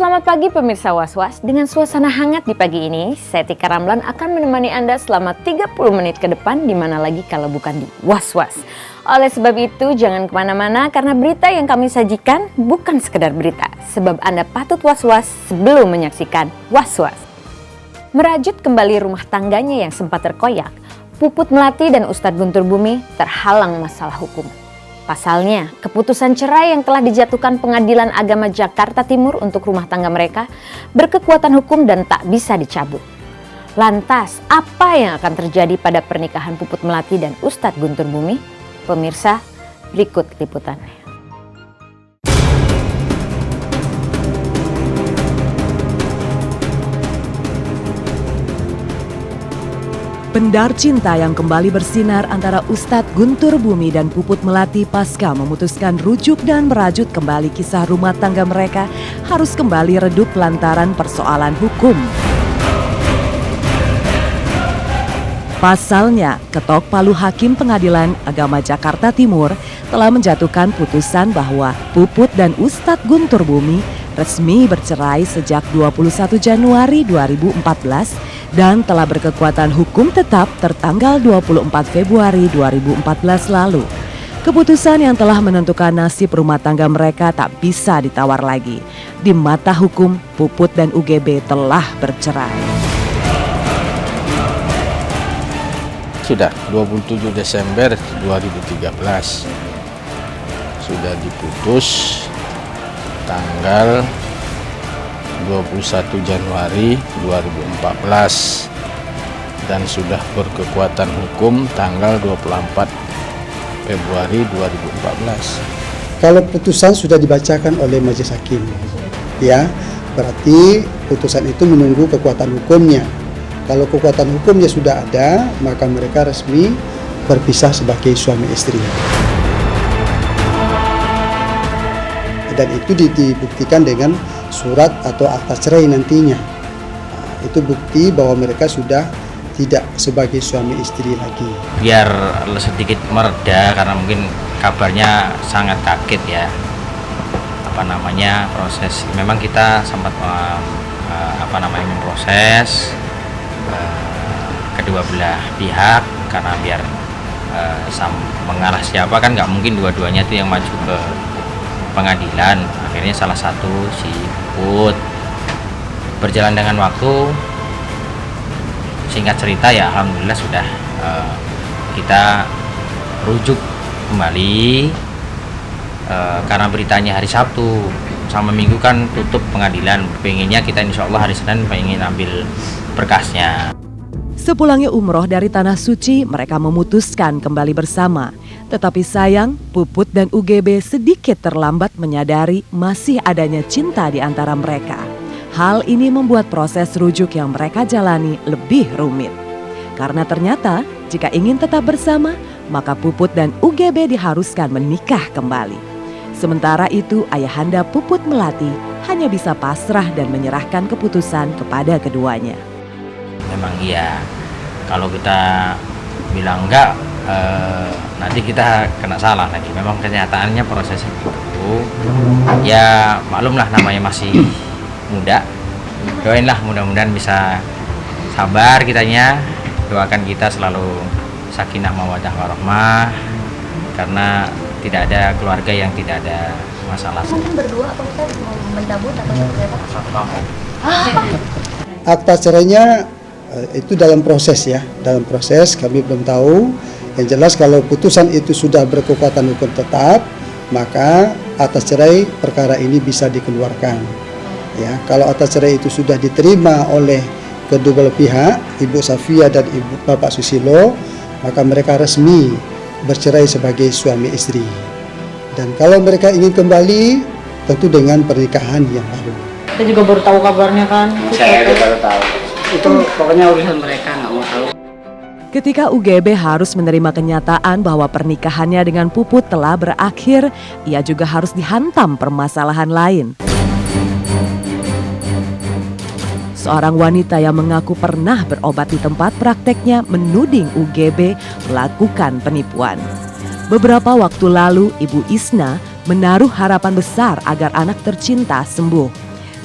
Selamat pagi pemirsa Was-Was. Dengan suasana hangat di pagi ini, saya Tika Ramlan akan menemani Anda selama 30 menit ke depan, di mana lagi kalau bukan di Was-Was. Oleh sebab itu, jangan kemana-mana karena berita yang kami sajikan bukan sekedar berita. Sebab Anda patut was-was sebelum menyaksikan Was-Was. Merajut kembali rumah tangganya yang sempat terkoyak, Puput Melati dan Ustadz Guntur Bumi terhalang masalah hukum. Pasalnya, keputusan cerai yang telah dijatuhkan Pengadilan Agama Jakarta Timur untuk rumah tangga mereka berkekuatan hukum dan tak bisa dicabut. Lantas, apa yang akan terjadi pada pernikahan Puput Melati dan Ustadz Guntur Bumi? Pemirsa, berikut liputannya. Pendar cinta yang kembali bersinar antara Ustadz Guntur Bumi dan Puput Melati pasca memutuskan rujuk dan merajut kembali kisah rumah tangga mereka harus kembali redup lantaran persoalan hukum. Pasalnya, ketok palu Hakim Pengadilan Agama Jakarta Timur telah menjatuhkan putusan bahwa Puput dan Ustadz Guntur Bumi resmi bercerai sejak 21 Januari 2014 dan telah berkekuatan hukum tetap tertanggal 24 Februari 2014 lalu. Keputusan yang telah menentukan nasib rumah tangga mereka tak bisa ditawar lagi. Di mata hukum, Puput dan UGB telah bercerai. Sudah 27 Desember 2013 sudah diputus tanggal 21 Januari 2014 dan sudah berkekuatan hukum tanggal 24 Februari 2014. Kalau putusan sudah dibacakan oleh majelis hakim, ya, berarti putusan itu menunggu kekuatan hukumnya. Kalau kekuatan hukumnya sudah ada, maka mereka resmi berpisah sebagai suami istri. Dan itu dibuktikan dengan surat atau akta cerai nantinya. Itu bukti bahwa mereka sudah tidak sebagai suami istri lagi. Biar sedikit mereda karena mungkin kabarnya sangat kaget ya. Proses. Memang kita sempat memproses kedua belah pihak karena biar mengarah siapa kan nggak mungkin dua-duanya itu yang maju ke pengadilan. Akhirnya salah satu si Puput. Berjalan dengan waktu, singkat cerita ya alhamdulillah sudah kita rujuk kembali karena beritanya hari Sabtu sama Minggu kan tutup pengadilan. Pengennya kita insya Allah hari Senin pengen ambil berkasnya. Sepulangnya umroh dari Tanah Suci, mereka memutuskan kembali bersama. Tetapi sayang, Puput dan UGB sedikit terlambat menyadari masih adanya cinta di antara mereka. Hal ini membuat proses rujuk yang mereka jalani lebih rumit. Karena ternyata, jika ingin tetap bersama, maka Puput dan UGB diharuskan menikah kembali. Sementara itu, ayahanda Puput Melati hanya bisa pasrah dan menyerahkan keputusan kepada keduanya. Memang iya, kalau kita bilang enggak, nanti kita kena salah lagi. Memang kenyataannya prosesnya gitu. Ya maklumlah namanya masih muda. Doainlah mudah-mudahan bisa sabar kitanya. Doakan kita selalu sakinah mawaddah warahmah, karena tidak ada keluarga yang tidak ada masalah. Mungkin berdua apa kita mau mencabut atau seperti apa? Satu kampung. Akta cerainya itu dalam proses ya, dalam proses kami belum tahu. Yang jelas kalau putusan itu sudah berkekuatan hukum tetap, maka akta cerai perkara ini bisa dikeluarkan. Ya, kalau akta cerai itu sudah diterima oleh kedua belah pihak, Ibu Safia dan Bapak Susilo, maka mereka resmi bercerai sebagai suami istri. Dan kalau mereka ingin kembali, tentu dengan pernikahan yang baru. Saya juga baru tahu kabarnya kan. Saya juga baru tahu. Itu pokoknya urusan mereka, nggak mau tahu. Ketika UGB harus menerima kenyataan bahwa pernikahannya dengan Puput telah berakhir, ia juga harus dihantam permasalahan lain. Seorang wanita yang mengaku pernah berobat di tempat prakteknya menuding UGB melakukan penipuan. Beberapa waktu lalu, Ibu Isna menaruh harapan besar agar anak tercinta sembuh.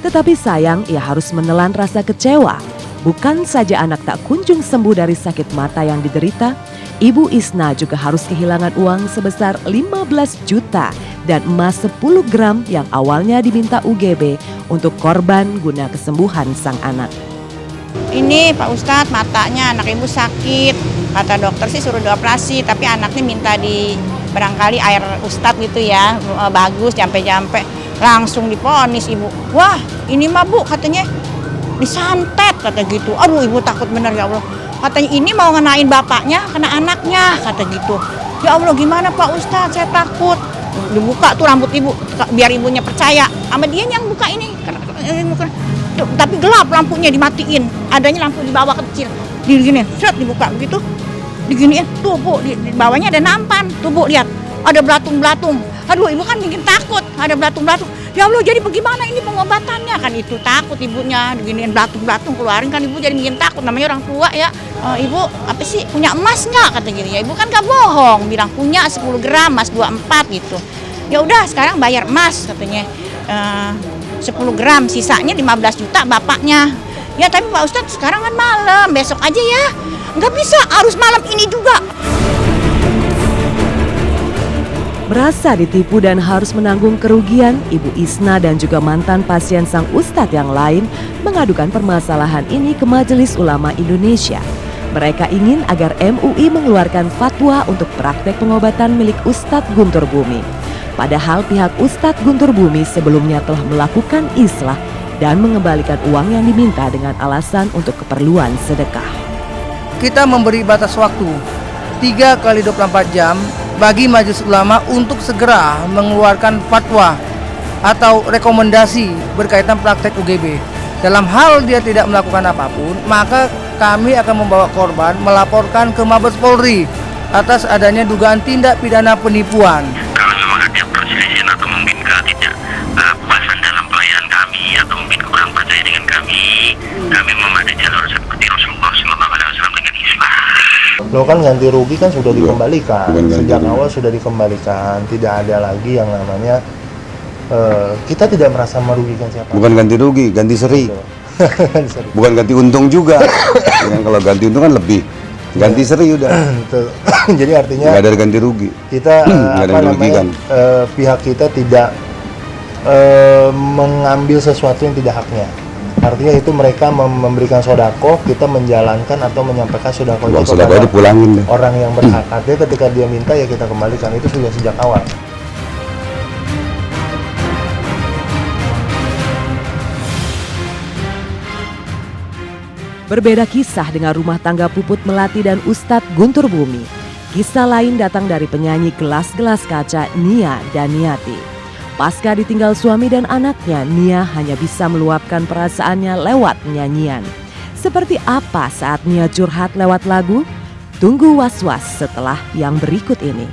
Tetapi sayang ia harus menelan rasa kecewa. Bukan saja anak tak kunjung sembuh dari sakit mata yang diderita, Ibu Isna juga harus kehilangan uang sebesar 15 juta dan emas 10 gram yang awalnya diminta UGB untuk korban guna kesembuhan sang anak. Ini Pak Ustadz matanya anak ibu sakit, kata dokter sih suruh dioperasi, tapi anaknya minta di barangkali air Ustadz gitu ya, bagus jampe-jampe, langsung diponis ibu. Wah ini mah Bu katanya disantet kata gitu, aduh ibu takut bener ya Allah. Katanya ini mau ngenain bapaknya kena anaknya kata gitu. Ya Allah gimana Pak Ustadz saya takut. Dibuka tuh rambut ibu biar ibunya percaya sama dia yang buka ini. Tapi gelap lampunya dimatiin, adanya lampu di bawah kecil, digini, set dibuka begitu, diginiin, tuh Bu, di bawahnya ada nampan, tuh Bu lihat, ada belatung-belatung, aduh ibu kan bikin takut, ada belatung-belatung, ya Allah jadi bagaimana ini pengobatannya, kan itu takut ibunya, diginiin belatung-belatung keluarin kan ibu jadi bikin takut, namanya orang tua ya, ibu apa sih punya emas nggak kata gini ya, ibu kan gak bohong, bilang punya 10 gram emas 24 gitu, ya udah sekarang bayar emas katanya. 10 gram, sisanya 15 juta bapaknya. Ya tapi Pak Ustadz sekarang kan malam, besok aja ya. Nggak bisa, harus malam ini juga. Merasa ditipu dan harus menanggung kerugian, Ibu Isna dan juga mantan pasien sang ustadz yang lain mengadukan permasalahan ini ke Majelis Ulama Indonesia. Mereka ingin agar MUI mengeluarkan fatwa untuk praktek pengobatan milik Ustadz Guntur Bumi. Padahal pihak Ustadz Guntur Bumi sebelumnya telah melakukan islah dan mengembalikan uang yang diminta dengan alasan untuk keperluan sedekah. Kita memberi batas waktu 3 kali 24 jam bagi Majelis Ulama untuk segera mengeluarkan fatwa atau rekomendasi berkaitan praktek UGB. Dalam hal dia tidak melakukan apapun, maka kami akan membawa korban melaporkan ke Mabes Polri atas adanya dugaan tindak pidana penipuan. Kalau memang ada perselisihan atau mungkin kepuasan dalam pelayanan kami atau mungkin kurang percaya dengan kami memang ada jalur seperti Rasulullah SAW dengan Islam. Lo kan ganti rugi kan sudah dikembalikan, sejak awal sudah dikembalikan, tidak ada lagi yang namanya kita tidak merasa merugikan siapa. Bukan ganti rugi, ganti seri. Bukan ganti untung juga. Kalau ganti untung kan lebih. Ganti seri udah. Jadi artinya nggak ada ganti rugi. Kita pihak kita tidak mengambil sesuatu yang tidak haknya. Artinya itu mereka memberikan sodako, kita menjalankan atau menyampaikan sodako itu kepada orang yang berhak. Artinya ketika dia minta ya kita kembalikan, itu sudah sejak awal. Berbeda kisah dengan rumah tangga Puput Melati dan Ustadz Guntur Bumi. Kisah lain datang dari penyanyi gelas-gelas kaca Nia Daniati. Pasca ditinggal suami dan anaknya, Nia hanya bisa meluapkan perasaannya lewat nyanyian. Seperti apa saat Nia curhat lewat lagu? Tunggu Was-Was setelah yang berikut ini.